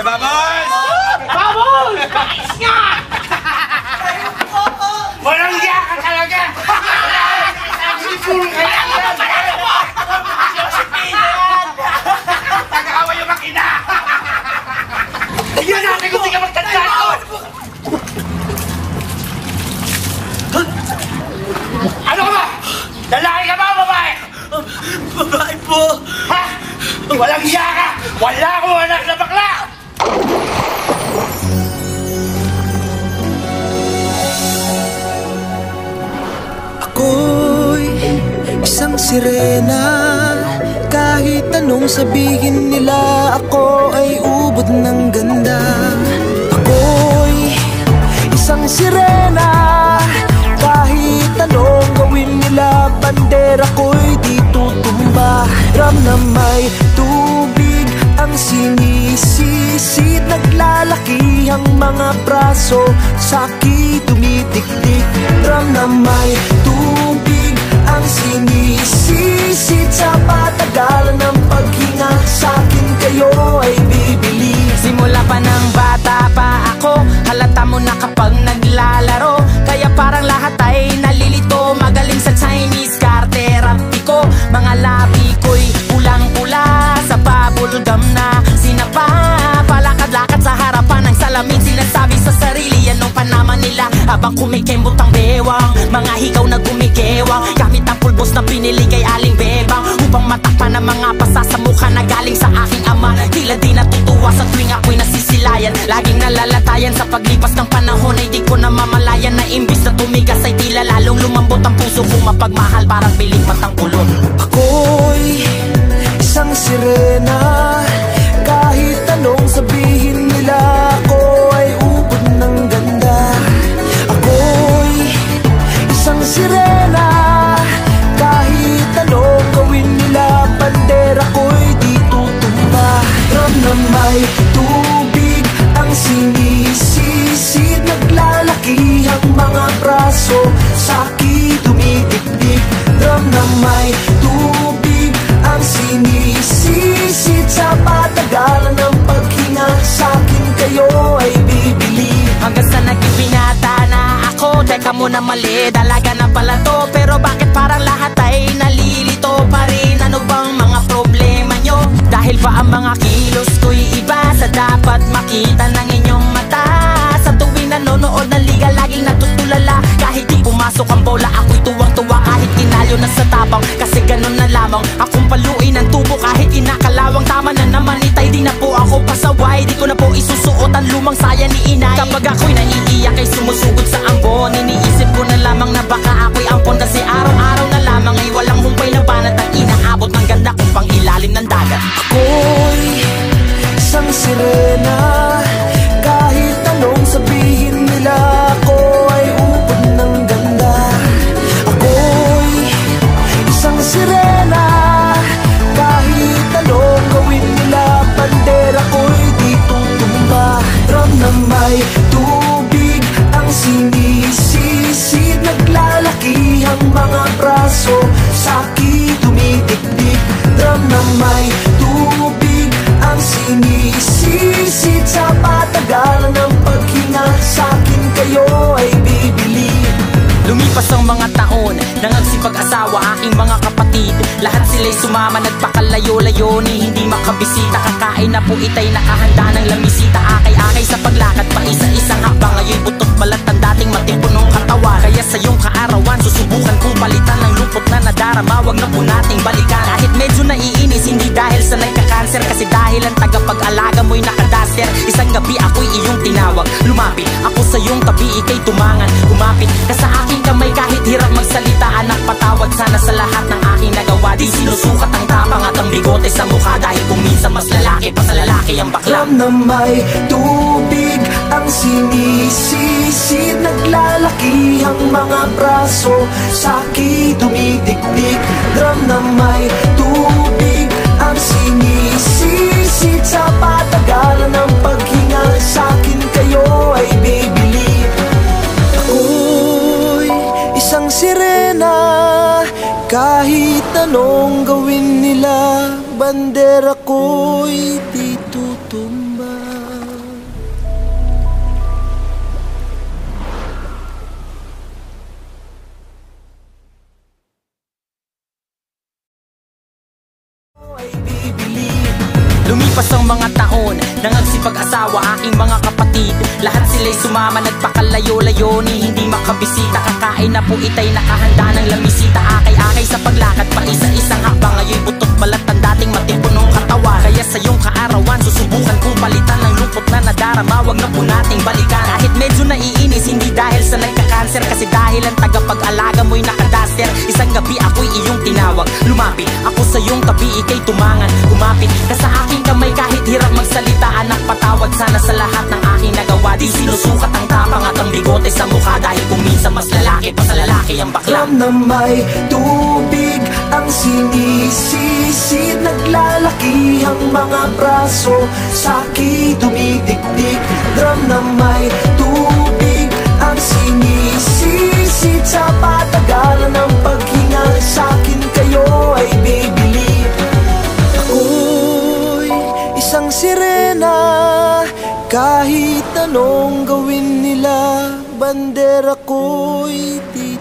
Babos! Babos! Kais nga! Walang hiya ka talaga! Sipul ka yan! Tagakawa yung makina! Tignan natin kung di ka magtandaan ko! Ano ka ba? Lalaki ka ba o babae? Babae po! Ha? Walang hiya ka! Wala akong anak na bakla! Ako'y isang sirena. Kahit anong sabihin nila, ako ay ubod ng ganda. Ako'y isang sirena. Kahit anong gawin nila, bandera ko'y di tutumba. Ram na may tubig ang sinisisid, naglalaki ang mga braso, sa'ki tumitiktik. Ram na may tubig ang sinisisid, sa patagalan ng paghinga, sa'kin kayo ay bibili. Simula pa ng bata pa ako, halata mo na kapag naglalaro, kaya parang lahat ay nalilito. Magaling sa Chinese karte, rapi ko, mga labi ko'y pulang-pula. Sa bubblegum na sinapa, palakad-lakad sa harapan ng salamin, sinasabi sa sarili anong panaman nila, habang kumikembot ang bewang. Mga higaw na gumigewang, gamit ang pulbos na pinili kay Aling Bebang, upang matakpan ang mga pasa sa mukha na galing sa aking ama. Tila di natutuwa sa tuwing ako'y nasisilayan, laging nalalatayan sa paglipas ng panahon, ay di ko na mamalayan na imbis na tumigas ay tila lalong lumambot ang puso kong mapagmahal, parang piling matang kulot. Ako'y isang sirena. Kahit anong sabihin nila, ako ay ubod ng ganda. Ako'y isang sirena. Kahit anong gawin nila, bandera ko'y di tutumba. Ram na may tubig ang sinisisid, naglalaki ang mga braso, sa'ki tumitiktik. Ram na may tubig ang sinisisid, sa patagalan ng paghinga, sa'kin kayo ay bibili. Hanggang sa naging binata na ako, teka muna mali, dalaga na pala to. Pero bakit parang lahat ay nalilito pa rin? Ano bang mga problema nyo? Dahil ba ang mga kilos ko'y iba sa dapat makita ng inyong mata? Sa tuwing nanonood ng liga, laging natutulala. Kahit di pumasok ang bola, ako'y tuwang-tuwa. Kahit tinalo na sa tabang, kasi ganun na lamang. Akong paluin ang tubo kahit inakalawang. Tama na naman itay, di na po ako pasaway. Di ko na po isusuot ang lumang saya ni inay. Kapag ako'y naiiyak ay sumusugod sa ambon, iniisip ko na lamang na baka ako'y ampon. Kasi araw-araw na lamang ay walang humpay na banat ang inaabot ng ganda kung pang ilalim ng dagat. Ako'y isang sirena. Kahit anong sabihin nila, ako ay ubod ng ganda. Ako'y isang sirena. Kahit anong gawin nila, bandera ko'y di tutumba. Ram na may tubig ang sinisisid, naglalaki ang mga braso, sa'ki tumitiktik. Ram na may tubig ang sinisisid, sa patagalan ng paghinga, sa'kin kayo ay bibili. Lumipas ang mga taon, nangagsipag-asawa aking mga kapatid. Lahat sila'y sumama, nagpakalayo-layo ni hindi makabisita. Kakain na po itay nakahanda ng lamisita. Akay-akay sa paglakad pa isa-isang hakbang. Ngayon butot balat ang dating matipunong katawan. Kaya sa iyong kaarawan, susubukan kong palitan ng lungkot na nadarama. Wag na po nating balikan. Kahit medyo naiinis, hindi dahil sa nagka-cancer, kasi dahil ang tagapag-alaga mo'y nakadaster. Isang gabi ako'y iyong tinawag, lumapit ako sa iyong tabi, ika'y tumangan. Kumapit ka sa aking kamay kahit hirap magsalita. Anak, patawad sana sa lahat ng aking nagawa. Di sinusukat ang tapang at ang bigote sa mukha, dahil kung minsan mas lalaki pa sa lalaki ang bakla. Ram na may tubig ang sinisisid, naglalaki ang mga braso, sa'ki tumitiktik. Ram na may tubig ang sinisisid, sa patagalan ng paghinga, sa'kin kayo ay bibili. Ako'y isang sirena. Kahit anong gawin nila, bandera ko'y di tutumba. mga taon nang nagsipag-asawa aking mga kapatid. Lahat sila'y sumama, nagpakalayo-layo ni hindi makabisita. Kakain na po itay nakahanda ng lamisita. Akay-akay sa paglakad pa isa-isang hakbang. Ngayon butot balat ang dating matipunong katawan. Kaya sa iyong kaarawan susubukan kong palitan ng lungkot na nadarama. Wag na po nating balikan. Kahit medyo naiinis, hindi dahil sa nagka-cancer, kasi dahil ang tagapag-alaga mo'y nakadaster. Isang gabi ako'y iyong tinawag, lumapit ako sa iyong tabi, ika'y tumangan. Kumapit ka sa aking kamay kahit hirap magsalita. Anak, patawad sana sa lahat ng aking nagawa. Di sinusukat ang tapang at ang bigote sa mukha, dahil kung minsan mas lalaki pa sa lalaki ang bakla. Drum na may tubig ang sinisisid, naglalaki ang mga braso, sa'ki dumidikdik. Drum na may tubig ang sinisisid, sa patagalan ng paghinga, sa'kin kayo ay bibili. Ako'y isang sirena, kahit anong gawin nila, bandera ko'y di